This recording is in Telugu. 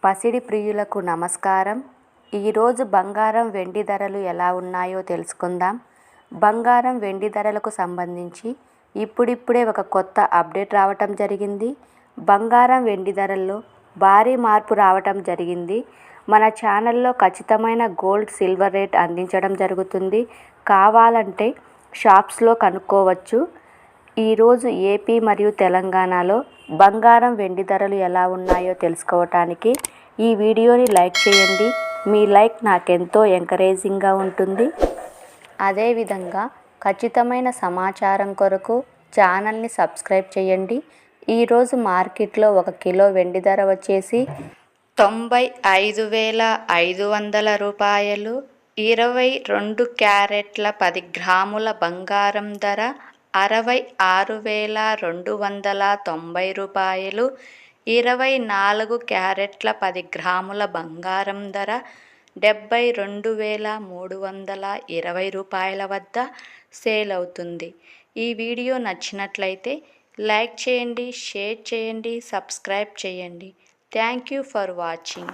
పసిడి ప్రియులకు నమస్కారం. ఈరోజు బంగారం వెండి ధరలు ఎలా ఉన్నాయో తెలుసుకుందాం. బంగారం వెండి ధరలకు సంబంధించి ఇప్పుడిప్పుడే ఒక కొత్త అప్డేట్ రావటం జరిగింది. బంగారం వెండి ధరల్లో భారీ మార్పు రావటం జరిగింది. మన ఛానల్లో ఖచ్చితమైన గోల్డ్ సిల్వర్ రేట్ అందించడం జరుగుతుంది. కావాలంటే షాప్స్లో కనుక్కోవచ్చు. ఈరోజు ఏపీ మరియు తెలంగాణలో బంగారం వెండి ధరలు ఎలా ఉన్నాయో తెలుసుకోవటానికి ఈ వీడియోని లైక్ చేయండి. మీ లైక్ నాకెంతో ఎంకరేజింగ్గా ఉంటుంది. అదేవిధంగా ఖచ్చితమైన సమాచారం కొరకు ఛానల్ని సబ్స్క్రైబ్ చేయండి. ఈరోజు మార్కెట్లో 1 కిలో వెండి ధర వచ్చేసి 95,500 రూపాయలు. 22 క్యారెట్ల 10 గ్రాముల బంగారం ధర 66,290 రూపాయలు. 24 క్యారెట్ల 10 గ్రాముల బంగారం ధర 72,320 రూపాయల వద్ద సేల్ అవుతుంది. ఈ వీడియో నచ్చినట్లయితే లైక్ చేయండి, షేర్ చేయండి, సబ్స్క్రైబ్ చేయండి. Thank you for watching.